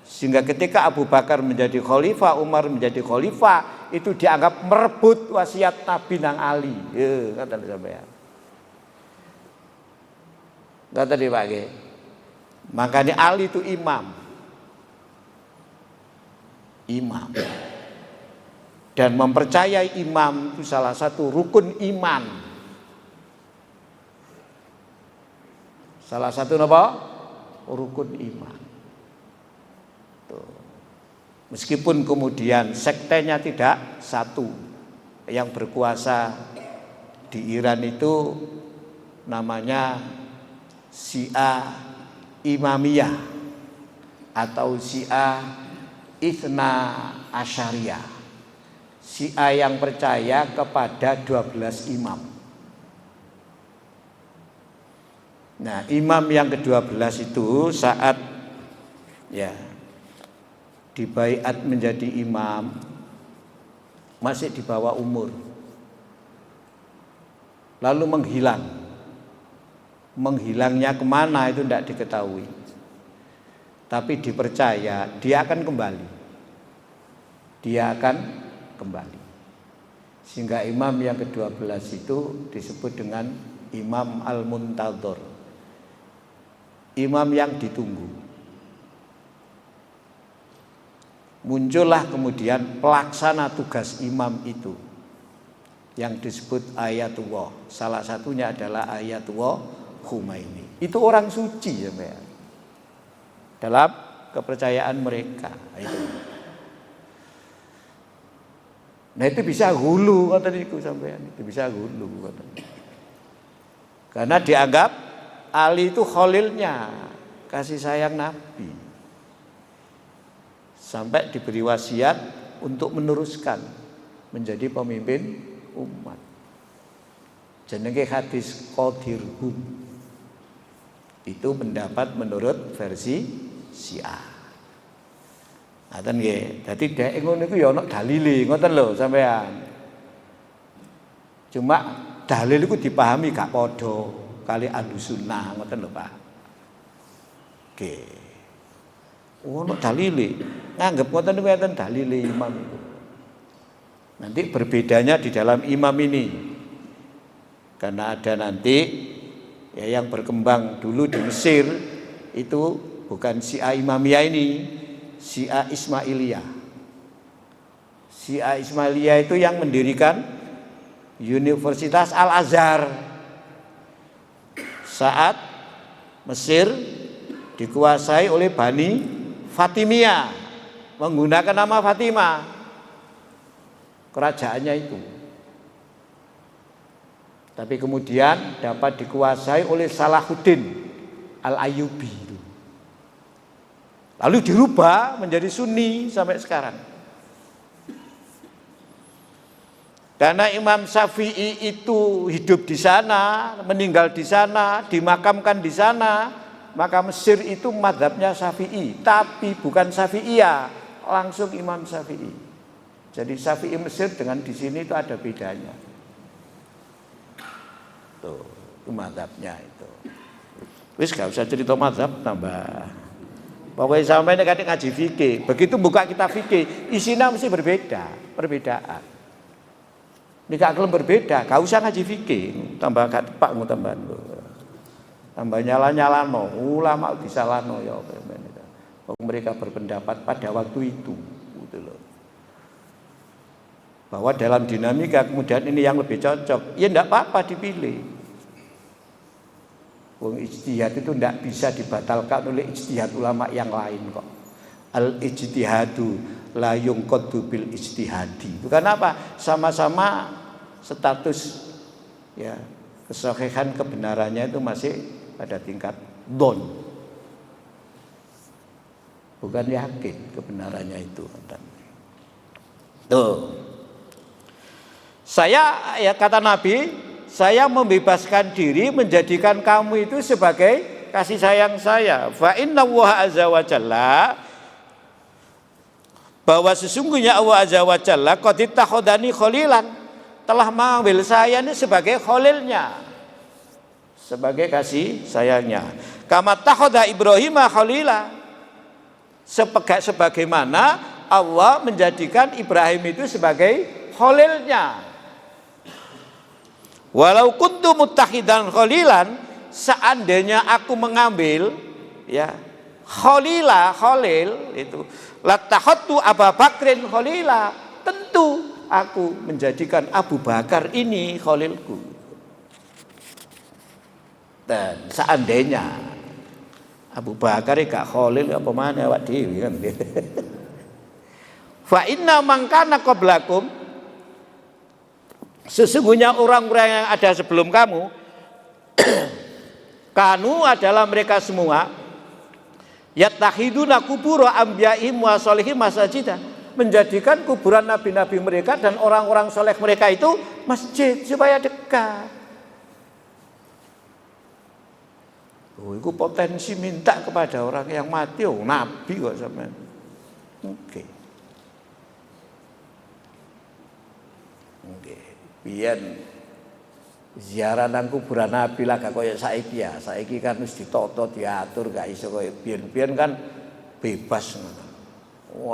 Sehingga ketika Abu Bakar menjadi khalifah, Umar menjadi khalifah, itu dianggap merebut wasiat Nabi nang Ali. Kata sampean. Kata dipakai. Makanya Ali itu imam. Dan mempercayai imam itu salah satu rukun iman. Salah satu apa? Rukun iman. Meskipun kemudian sektenya tidak satu, yang berkuasa di Iran itu namanya Syiah Imamiyah atau Syiah Itsna Asyariyah, Syiah yang percaya kepada 12 imam. Nah, imam yang ke-12 itu saat dibaiat menjadi imam masih di bawah umur, lalu menghilangnya kemana itu tidak diketahui, tapi dipercaya dia akan kembali, sehingga imam yang ke-12 itu disebut dengan Imam Al-Muntadhar, imam yang ditunggu. Muncullah kemudian pelaksana tugas imam itu yang disebut Ayatullah. Salah satunya adalah Ayatullah Khomeini. Itu orang suci ya, dalam kepercayaan mereka itu. Nah itu bisa hulu kata niku sampean, itu bisa hulu kata. Karena dianggap Ali itu khalilnya, kasih sayang Nabi. Sampai diberi wasiat untuk meneruskan menjadi pemimpin umat. Jenenge hadis Qadirhum. Itu pendapat menurut versi Syiah. Ngaten nggih. Dadi dhek ngono iku ya ana dalile, ngoten lho sampean. Cuma dalil iku dipahami gak padha kali Ahlussunnah, ngoten lho Pak. Nggih. Ono dalile, nganggep ngoten niku enten dalile imam itu. Nanti berbedanya di dalam imam ini. Karena ada nanti yang berkembang dulu di Mesir itu bukan Syiah Imamiyah ini, Syiah Ismailiyah. Syiah Ismailiyah itu yang mendirikan Universitas Al-Azhar saat Mesir dikuasai oleh Bani Fatimiyah, menggunakan nama Fatimah kerajaannya itu. Tapi kemudian dapat dikuasai oleh Salahuddin Al-Ayyubi. Lalu dirubah menjadi Sunni sampai sekarang. Karena Imam Syafi'i itu hidup di sana, meninggal di sana, dimakamkan di sana, maka Mesir itu mazhabnya Syafi'i, tapi bukan Syafi'iyah, langsung Imam Syafi'i. Jadi Syafi'i Mesir dengan di sini itu ada bedanya. Tuh, itu mazhabnya itu. Wis gak usah cerita mazhab tambah. Pokoknya sampai ini kadang ngaji fikih, begitu buka kitab fikih, isinya mesti perbedaan. Ini gak kelem berbeda, gak usah ngaji fikih, tambah gak tepak tambah nyala-nyalano, ulama disalahno ya. Mereka berpendapat pada waktu itu, gitu loh. Bahwa dalam dinamika kemudian ini yang lebih cocok, ya enggak apa-apa dipilih. Wong ijtihad itu enggak bisa dibatalkan oleh ijtihad ulama yang lain kok. Al ijtihadu la yunqadu bil ijtihadi. Bukan apa? Sama-sama status kesahihan kebenarannya itu masih pada tingkat don. bukan yakin kebenarannya itu. Tuh. Saya, ya kata Nabi, saya membebaskan diri menjadikan kamu itu sebagai kasih sayang saya. Fa inna Allah azza wa jalla, bahwa sesungguhnya Allah azza wa jalla qad ittakhadani khalilan, telah mengambil saya ini sebagai khalilnya, sebagai kasih sayangnya. Kama takhadha Ibrahim khalila, sebagaimana Allah menjadikan Ibrahim itu sebagai khalilnya. Walau kuntu muttakhidan khalilan, seandainya aku mengambil ya khalil itu, latakhadtu Abu Bakrin khalila, tentu aku menjadikan Abu Bakar ini khalilku. Dan seandainya Abu Bakar gak khalil apa mana awak dhewe kan. Fa inna man kana qablakum, sesungguhnya orang-orang yang ada sebelum kamu, kanu adalah mereka semua, yattakhiduna kubura anbiya'ihim wa sholihim masajida, menjadikan kuburan nabi-nabi mereka dan orang-orang soleh mereka itu masjid supaya dekat. Oh, itu potensi minta kepada orang yang mati, oh nabi kok sampean. Oke. Biyen ziarah nang kuburan nabi lah gak koyo saiki ya. Saiki kan wis ditata diatur, gak iso koyo biyen-biyen kan bebas ngono.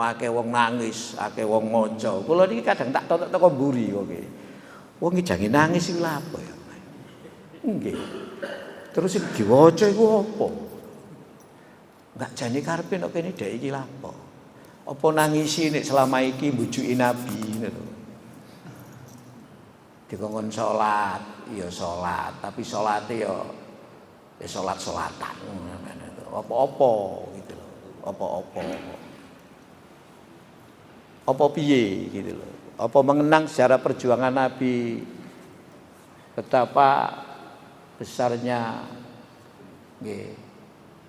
Akeh wong nangis, akeh wong maca. Kula niki kadang tak tonton teko mburi kok iki. Wong iki jange nangis iku lha apa ya? Nggih. Terus sing diwaca iku apa? Enggak jane karepe nek kene dhek iki lha apa? Apa nangisi nek selama iki mbujuki nabi ngono. Dikongkon salat, ya salat, tapi salate ya salat-salatan apa-apa gitu loh. Apa-apa. Apa piye gitu loh. Apa mengenang sejarah perjuangan Nabi, betapa besarnya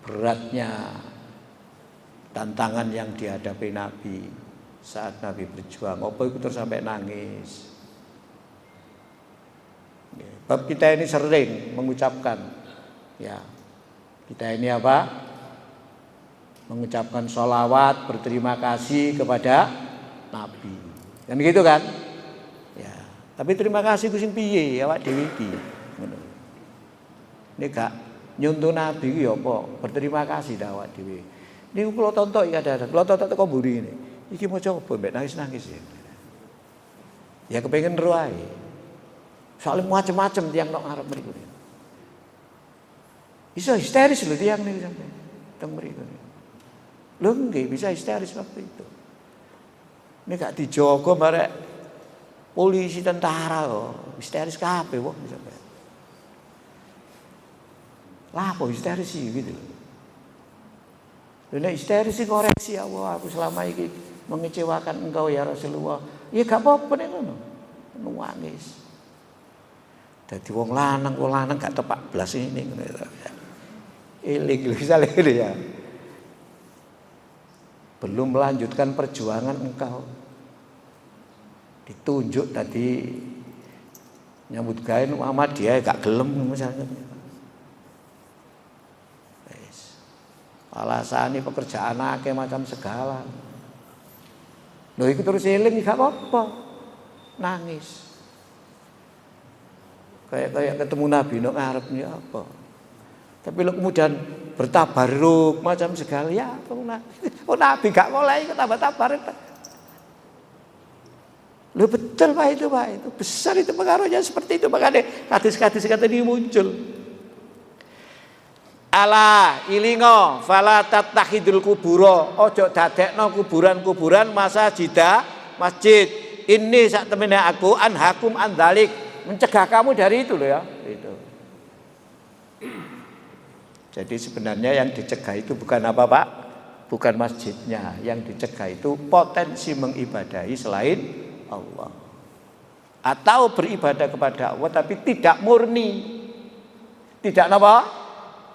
beratnya tantangan yang dihadapi Nabi saat Nabi berjuang. Apa itu terus sampai nangis. Bab kita ini sering mengucapkan, ya kita ini apa? Mengucapkan sholawat, berterima kasih kepada Nabi, kan gitu kan? Ya, tapi terima kasih ku sing piye awak dhewe iki. Ngono. Nek gak nyuntuh Nabi ya apa? Berterima kasih dah awak dhewe. Niku kula tonton kadang-kadang, kula tonton teko mburi ngene. Iki mau coba mbek nangis-nangis ya. Ya kepengen ro ae. Soalnya macam-macam tiang nok ngarep mriku. Bisa histeris lho tiang niku sampe teng mriku. Lho nggih bisa histeris waktu itu. Ini gak dijogo barek polisi tentara kok. Histeris kabeh wong sampe. Lah apa histeris sih gitu. Lha nek histeris sih koreksi Allah, aku selama ini mengecewakan engkau ya Rasulullah. Ya gak apa-apa nek ngono. Nangis. Dadi wong lanang gak tepak blas ini ngono ya. Eling bisa lho ya. Belum melanjutkan perjuangan engkau. Ditunjuk tadi nyambut gawe Muhammadiyah gak gelem misalnya. Wis. Alasane pekerjaan akeh macam segala. Lho iku terus eling gak apa-apa. Nangis. Kayak ketemu Nabi nok ngarepnya apa. Tapi lo kemudian bertabaruk macam segala ya apa Nabi gak mulai kok tambah tabaruk. Lo betul Pak itu besar itu pengaruhnya seperti itu, makanya hadis-hadis kata ini muncul. Ala ilingo fala tattakhidul kuburo, ojo dadekno kuburan-kuburan masjid. Ini sak temene aku anhakum andalik, mencegah kamu dari itu loh ya. Itu. Jadi sebenarnya yang dicegah itu bukan apa Pak? Bukan masjidnya. Yang dicegah itu potensi mengibadahi selain Allah. Atau beribadah kepada Allah tapi tidak murni. Tidak apa?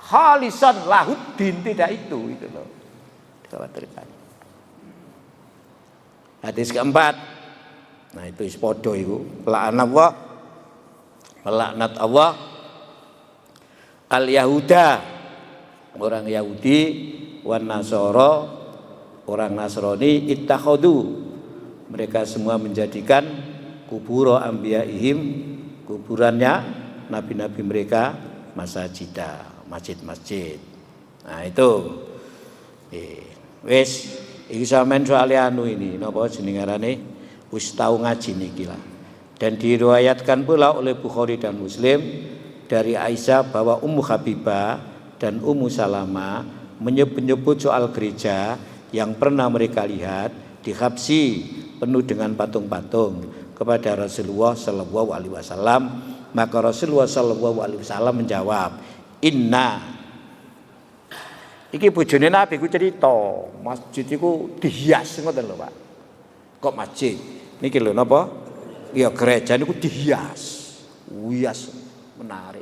Khalisan lahuddin, tidak itu loh. khawatirkan. Hadis keempat, nah itu ispodo itu laknat Allah al Yahuda, orang Yahudi, wan Nasoro, orang Nasrani, ittakhadu, mereka semua menjadikan kuburo ambiyaihim, kuburannya nabi-nabi mereka, masajida, masjid-masjid. Nah itu wis iki sampean soal anu ini napa jenengarane wis tau ngaji niki lah. Dan diriwayatkan pula oleh Bukhari dan Muslim dari Aisyah bahwa Ummu Habibah dan Ummu Salamah menyebut soal gereja yang pernah mereka lihat di Habsyi penuh dengan patung-patung kepada Rasulullah sallallahu alaihi wasallam. Maka Rasulullah sallallahu alaihi wasallam menjawab, "Inna." Iki bojone Nabi ku cerita, masjid iku dihias ngoten lho, Pak. Kok masjid? Niki lho napa? Ya gereja niku dihias. Hias menarik.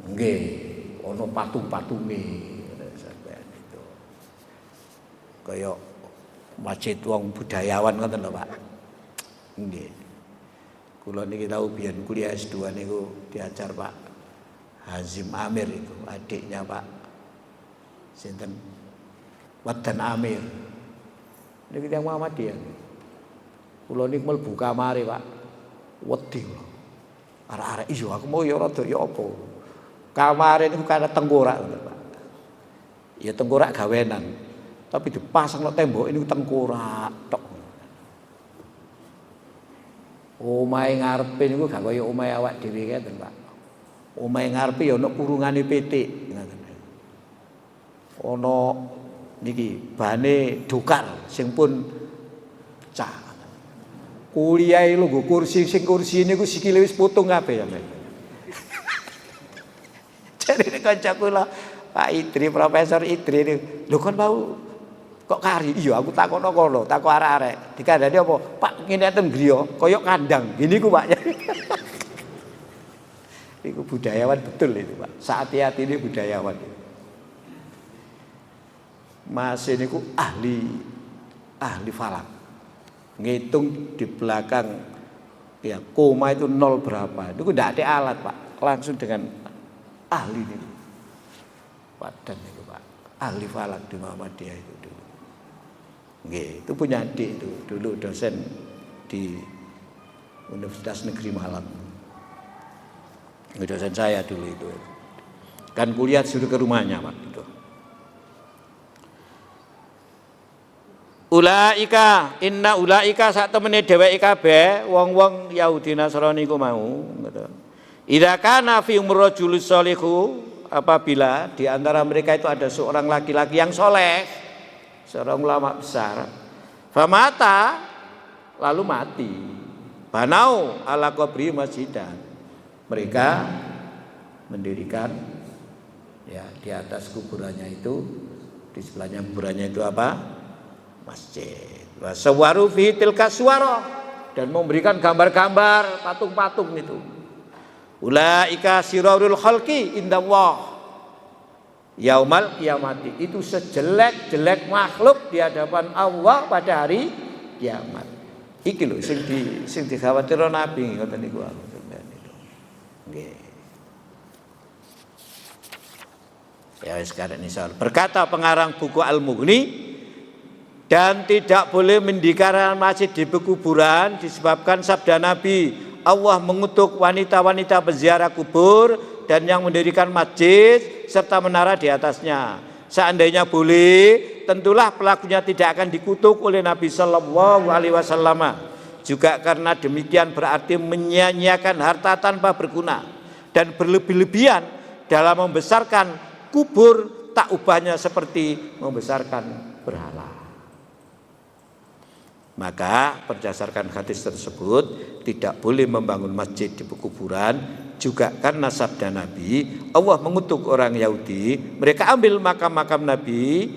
Nggih, ana patung-patunge sampeyan itu. Kaya masjid wong budayawan ngoten lho, Pak. Nggih. Kula niki tau biyen kuliah S2 niku diajar Pak Hazim Amir itu, adiknya Pak sinten Wadan Amir. Niki tiyang Muhammadiyah. Kula niku mlebu kamare, Pak. Wedi kula. Arek-arek iya aku mau ya rada ya apa. Kamare niku kaya tengkorak, Pak. Ya tengkorak gawenan. Tapi dipasang nang tembok ini tengkorak tok. Omahe ngarepe niku gak kaya omahe awak dhewe ngeten, Pak. Omahe ngarepe ya ana kurungane pitik ngoten. Ana niki bane dokar sing pun pecah. Kuliah lho nggo kursi sing kursi niku sikile wis putung kabeh ya. Jarine kanca kula Pak Idri, Profesor Idri niku, lho kon mau kok kari? Iya aku takono kono, takok arek-arek. Dikandani apa? Pak ngene enten griya, kaya kandang. Gini ku Pak. Iku budayawan betul itu, Pak. Saat-hati ini budayawan. Mas niku ahli falak. Ngitung di belakang ya koma itu 0 berapa. Itu ndak ada alat, Pak. Langsung dengan ahli niku. Wadan niku, Pak. Ahli falak di Muhammadiyah itu dulu. Nggih, itu punya adik itu, dulu dosen di Universitas Negeri Malang. Dosen saya dulu itu. Kan kuliah suruh ke rumahnya, Pak, itu. Ulaika, inna ulaika sak temene dheweke kabeh wong-wong Yahudi Nasrani ku mau, gitu. Idza kana fi rajulus sholihu, apabila di antara mereka itu ada seorang laki-laki yang soleh, seorang ulama besar, famata, lalu mati, banau ala qabri masjidan, mereka mendirikan ya di atas kuburannya itu, di sebelahnya kuburannya itu apa? Masjid. Wa sawaru fi tilka suwara, dan memberikan gambar-gambar patung-patung itu. Ulaika sirarul khalqi indallah yaumal kiamati, itu sejelek-jelek makhluk di hadapan Allah pada hari kiamat. Iki lho sing dikhawatirno Nabi ngoten niku sampeyan itu. Nggih. Ya sekarang ini soal berkata pengarang buku Al-Mughni, dan tidak boleh mendirikan masjid di pekuburan disebabkan sabda Nabi, Allah mengutuk wanita-wanita peziarah kubur dan yang mendirikan masjid serta menara di atasnya. Seandainya boleh, tentulah pelakunya tidak akan dikutuk oleh Nabi Sallallahu Alaihi Wasallam. Juga karena demikian berarti menyia-nyiakan harta tanpa berguna dan berlebih-lebihan dalam membesarkan kubur, tak ubahnya seperti membesarkan berhala. Maka berdasarkan hadis tersebut tidak boleh membangun masjid di pekuburan, juga karena sabda Nabi, Allah mengutuk orang Yahudi, mereka ambil makam-makam Nabi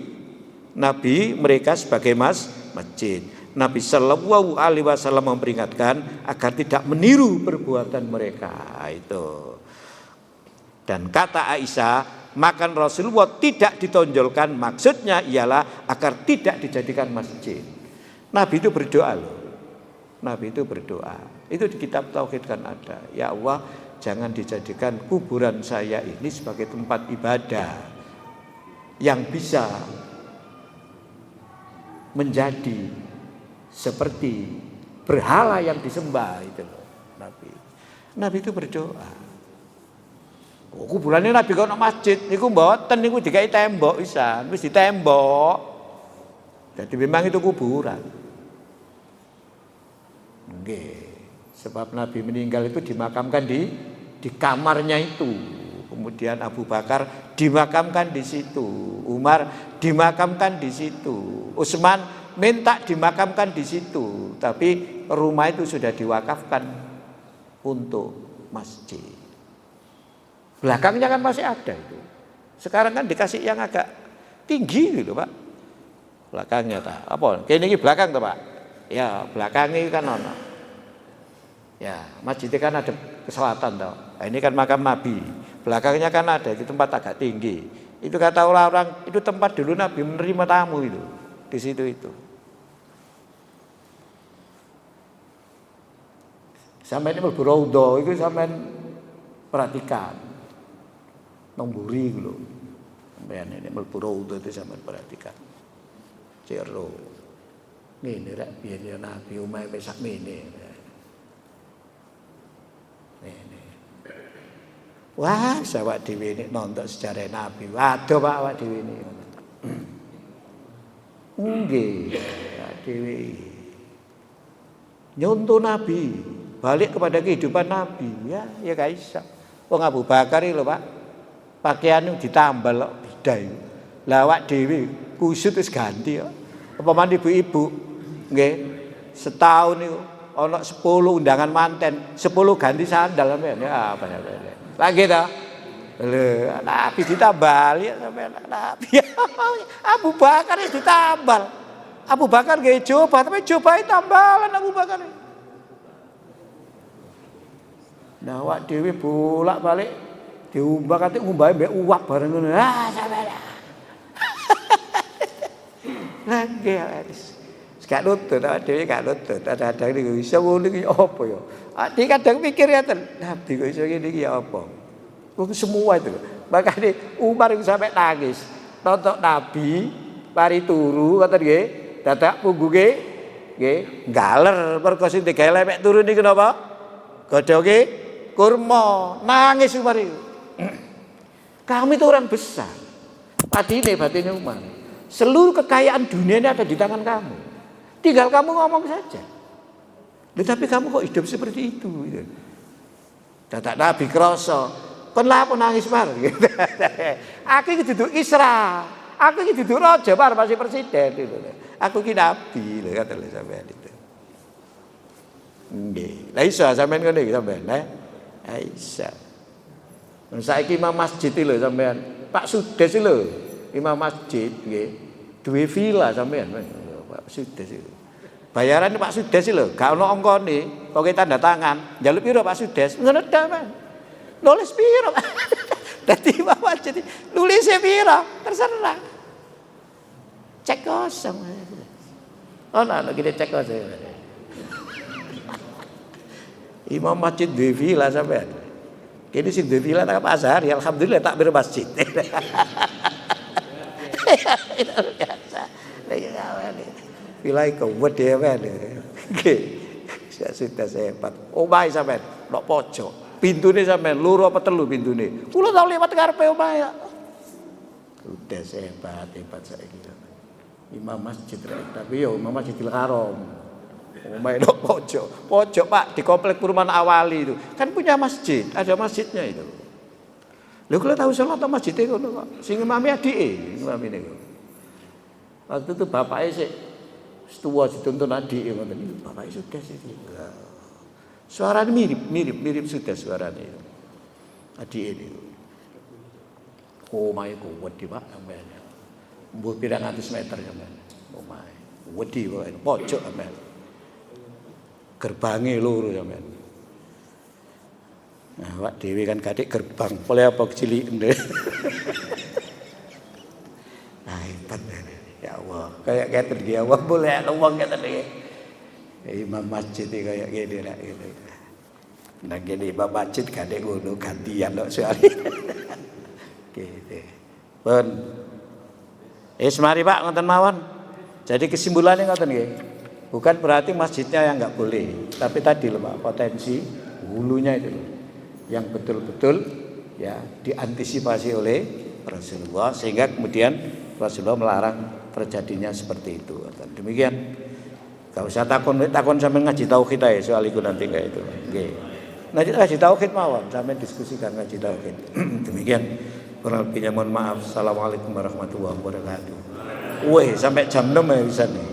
mereka sebagai masjid. Nabi Sallallahu Alaihi Wasallam memperingatkan agar tidak meniru perbuatan mereka itu. Dan kata Aisyah, makam Rasulullah tidak ditonjolkan, maksudnya ialah agar tidak dijadikan masjid. Nabi itu berdoa loh. Nabi itu berdoa. Itu di kitab Tauhid kan ada. Ya Allah, jangan dijadikan kuburan saya ini sebagai tempat ibadah yang bisa menjadi seperti berhala yang disembah itu loh. Nabi itu berdoa. Oh, kuburannya Nabi kok nang masjid niku mboten, niku dikai tembok pisan, wis ditembok. Jadi memang itu kuburan. Nggih. Sebab Nabi meninggal itu dimakamkan di kamarnya itu. Kemudian Abu Bakar dimakamkan di situ, Umar dimakamkan di situ, Utsman minta dimakamkan di situ, tapi rumah itu sudah diwakafkan untuk masjid. Belakangnya kan masih ada itu. Sekarang kan dikasih yang agak tinggi gitu, Pak. Belakangnya tak apa? Kayak ini belakang tuh, Pak. Ya, belakangnya kan ono. Ya, masjidnya kan ada ke selatan toh. Nah, ini kan makam Nabi. Belakangnya kan ada di tempat agak tinggi. Itu kata orang-orang, itu tempat dulu Nabi menerima tamu itu. Di situ itu. Sampai ini mlebu raudhah itu sampai perhatikan. Nomburi lho. Sampai ini mlebu raudhah itu sampai perhatikan. Cero. Ngene rek biyen Nabi omahe wis sak mene. Wah, awak dhewe ini nonton sejarah Nabi. Waduh Pak, awak dhewe ini. Nggih, awak dhewe. Nyontoh Nabi, balik kepada kehidupan Nabi. Ya gak iso. Wong Abu Bakar iki lho, Pak. Pakaian ditambal kok bidai. Lah awak dhewe kusut wis ganti kok. Apa mandi ibu-ibu? Nggih. Setahun niku ana 10 undangan manten, 10 ganti sandal sampean. Ya apa lagi dah, Nabi ditambal ya sampai Nabi. Abu Bakar itu ditambal. Abu Bakar gak coba, tapi coba tambalan Abu Bakar. Nah, awak dhewe bolak-balik diumbah kate ngumbahe mbek uwak bareng ngono. Sampai. Lagi wis. Gak nutut, awak dhewe gak nutut. Ada-ada niku iso ngono iki apa ya? Ati kadang mikir ya Nabi kok iso ngene iki apa? Wong semua itu. Makane Umar itu sampai nangis. Nonton Nabi mari turu ngoten nggih. Dadak punggunge nggih galer perkara sing digawe lewek turu niku napa? Godhoge kurma. Nangis Umar itu. Kamu itu orang besar. Batine Umar. Seluruh kekayaan dunia ini ada di tangan kamu. Tinggal kamu ngomong saja. Tetapi kamu kok hidup seperti itu? Dadak Nabi kroso, kon lapo nangis mar? Aku iki duduk Isra, aku iki duduk raja par masih presiden gitu. Aku iki nabi lho kata sampean itu. Nggih. Lah iso sampean ngene iki sampean, iso. Saiki imam masjid lho sampean, Pak Sudes lho, imam masjid nggih, duwe villa sampean, Pak Sudes itu. Bayaran Pak Sudes lho, gak ono ongkone, pokoke tanda tangan. Njaluk piro Pak Sudes? Ngono ta, Mas. Nulis piro? Dadi Pak Wajid nulis piro? Terserah. Cek kosong. Ono gini cek kosong. Imam masjid duwe villa sampean. Kene sing duwe villa nang pasar, ya alhamdulillah takbir masjid. Pilai kau buat dia kan, sudah sehebat. Omai sampai, nak pojok, pintu ni sampai, luru apa telu pintu ni. Kulo tahu lewat karpe omai. Sudah sehebat saya kira. Imam masjid, tapi yo imam Masjidil Haram. Omai nak pojok Pak di komplek perumahan Awali itu, kan punya masjid, ada masjidnya itu. Lalu kalau tahu sholat atau masjid itu, sing imami adik, imam ini. Waktu itu bapaknya sih. Setua dituntun adik ya ini bapak sudah sih. Suaranya mirip sudah suaranya. Adik ini. Omai kuat di Pak sampean. Mbuh pirang atus meter sampean. Omai. Wedi wae pojok sampean. Gerbange loro sampean. Nah, awak dhewe kan kadek gerbang, boleh apa cilik ndek. Nah, hebat. Ya Allah, kayak ngeten iki Allah boleh wong ngeten iki. Imam masjid iki kayak gini lah gitu. Nah, gini imam masjid kadek ngono gantian kok soalnya. Gitu. Pun. Mari Pak ngoten mawon. Jadi kesimpulannya ngoten nggih. Bukan berarti masjidnya yang enggak boleh, tapi tadi loh Pak, potensi hulunya itu loh, yang betul-betul ya diantisipasi oleh Rasulullah sehingga kemudian Rasulullah melarang terjadinya seperti itu. Demikian. Gak usah takon sampean ngaji tauhid ae soal iku nanti kayak itu. Nggih. Nanti ngaji tauhid mawon, sampean diskusikan ngaji tauhid. Demikian. Kurang lebihnya mohon maaf. Assalamualaikum warahmatullahi wabarakatuh. Weh, sampai jam 6 ya bisa nih.